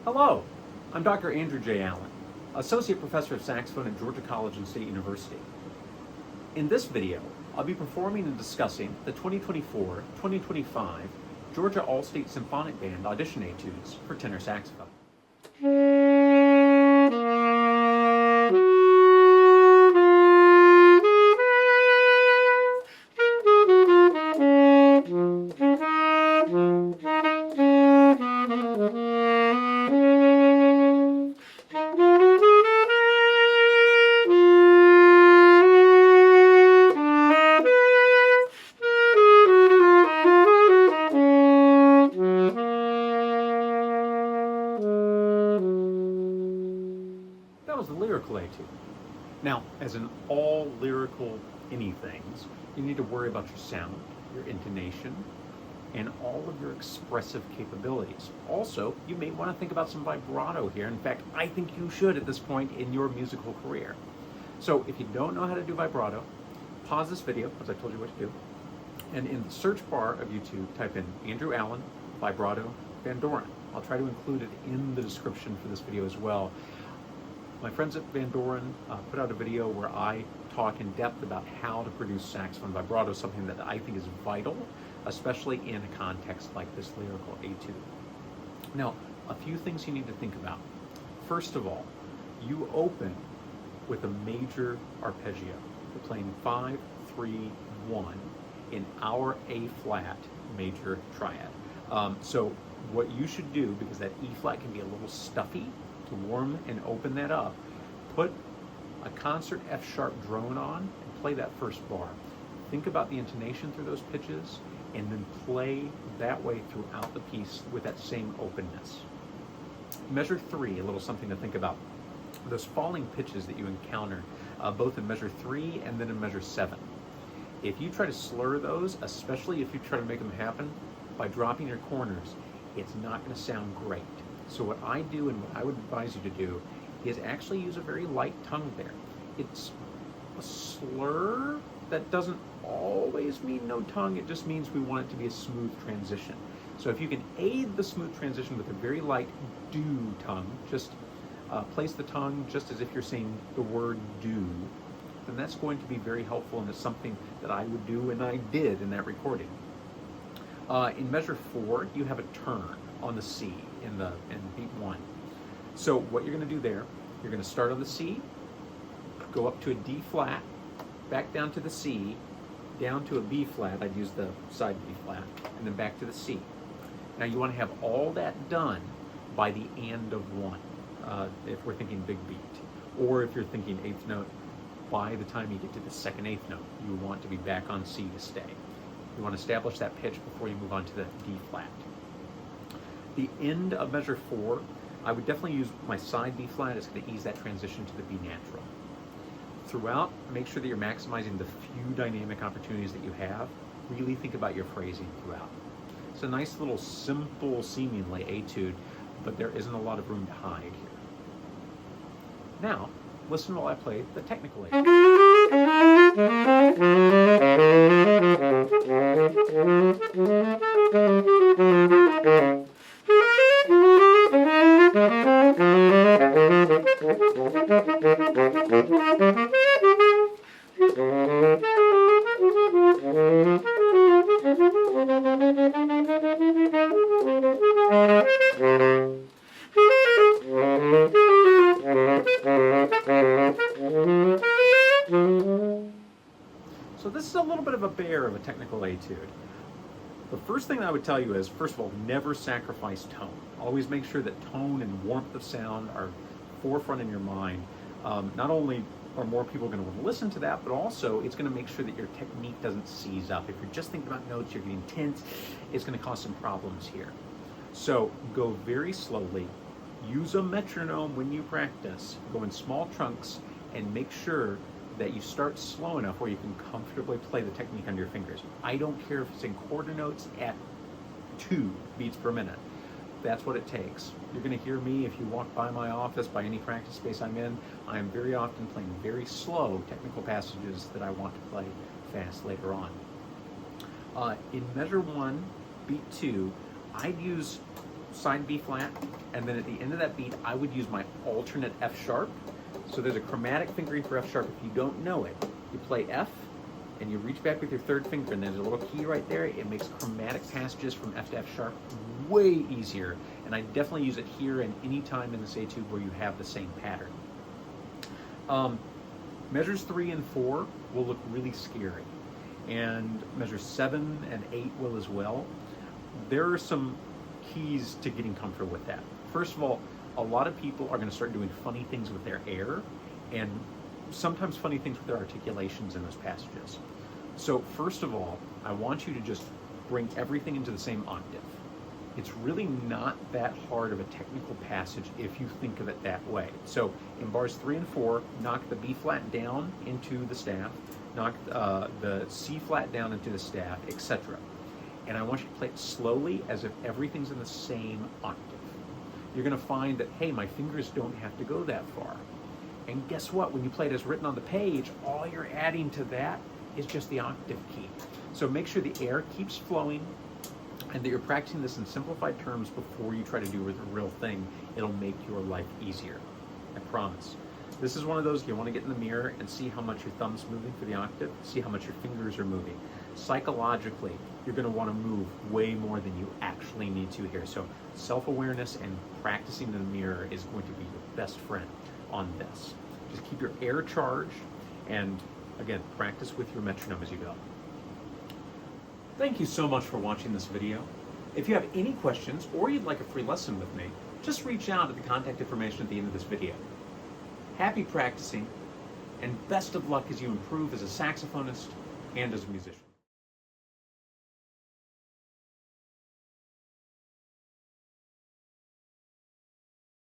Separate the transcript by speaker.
Speaker 1: Hello, I'm Dr. Andrew J. Allen, Associate Professor of Saxophone at Georgia College and State University. In this video, I'll be performing and discussing the 2024-2025 Georgia All-State Symphonic Band Audition Etudes for tenor saxophone. That was the lyrical etude. Now, as in all lyrical anythings, you need to worry about your sound, your intonation, and all of your expressive capabilities. Also, you may want to think about some vibrato here. In fact, I think you should at this point in your musical career. So if you don't know how to do vibrato, pause this video, as I told you what to do, and in the search bar of YouTube, type in Andrew Allen, vibrato, Van Doren. I'll try to include it in the description for this video as well. My friends at Van Doren put out a video where I talk in depth about how to produce saxophone vibrato, something that I think is vital, especially in a context like this lyrical etude. Now, a few things you need to think about. First of all, you open with a major arpeggio. We're playing 5, 3, 1 in our A flat major triad. So what you should do, because that E flat can be a little stuffy, to warm and open that up, put a concert F sharp drone on and play that first bar. Think about the intonation through those pitches and then play that way throughout the piece with that same openness. Measure 3, a little something to think about. Those falling pitches that you encounter both in measure 3 and then in measure 7. If you try to slur those, especially if you try to make them happen by dropping your corners, it's not going to sound great. So what I do and what I would advise you to do is actually use a very light tongue there. It's a slur that doesn't always mean no tongue, it just means we want it to be a smooth transition. So if you can aid the smooth transition with a very light do tongue, just place the tongue just as if you're saying the word do, then that's going to be very helpful, and it's something that I would do and I did in that recording. In measure 4, you have a turn on the C in beat 1. So what you're going to do there, you're going to start on the C, go up to a D flat, back down to the C, down to a B flat, I'd use the side B flat, and then back to the C. Now you want to have all that done by the end of 1, if we're thinking big beat. Or if you're thinking 8th note, by the time you get to the 2nd 8th note, you want to be back on C to stay. You want to establish that pitch before you move on to the D flat. The end of measure 4, I would definitely use my side B flat. It's going to ease that transition to the B natural. Throughout, make sure that you're maximizing the few dynamic opportunities that you have. Really think about your phrasing throughout. It's a nice little simple seemingly etude, but there isn't a lot of room to hide here. Now, listen while I play the technical etude. So this is a little bit of a bear of a technical etude. The first thing I would tell you is, first of all, never sacrifice tone. Always make sure that tone and warmth of sound are forefront in your mind. Not only are more people going to want to listen to that, but also it's going to make sure that your technique doesn't seize up. If you're just thinking about notes, you're getting tense, it's going to cause some problems here. So go very slowly. Use a metronome when you practice. Go in small chunks and make sure that you start slow enough where you can comfortably play the technique under your fingers. I don't care if it's in quarter notes at 2 beats per minute. That's what it takes. You're going to hear me if you walk by my office, by any practice space I'm in. I am very often playing very slow technical passages that I want to play fast later on. In measure 1, beat 2, I'd use side B flat, and then at the end of that beat, I would use my alternate F sharp. So there's a chromatic fingering for F sharp. If you don't know it, you play F, and you reach back with your third finger, and there's a little key right there. It makes chromatic passages from F to F sharp way easier, and I definitely use it here and any time in this etude where you have the same pattern. Measures 3 and 4 will look really scary, and measures 7 and 8 will as well. There are some keys to getting comfortable with that. First of all, a lot of people are going to start doing funny things with their air, and sometimes funny things with their articulations in those passages. So first of all, I want you to just bring everything into the same octave. It's really not that hard of a technical passage if you think of it that way. So in bars 3 and 4, knock the B flat down into the staff, knock the C flat down into the staff, etc. And I want you to play it slowly as if everything's in the same octave. You're going to find that, hey, my fingers don't have to go that far. And guess what? When you play it as written on the page, all you're adding to that is just the octave key. So make sure the air keeps flowing and that you're practicing this in simplified terms before you try to do the real thing. It'll make your life easier. I promise. This is one of those you want to get in the mirror and see how much your thumb's moving for the octave, see how much your fingers are moving. Psychologically, you're going to want to move way more than you actually need to here. So self-awareness and practicing in the mirror is going to be your best friend on this. Just keep your air charged and, again, practice with your metronome as you go. Thank you so much for watching this video. If you have any questions or you'd like a free lesson with me, just reach out at the contact information at the end of this video. Happy practicing, and best of luck as you improve as a saxophonist and as a musician.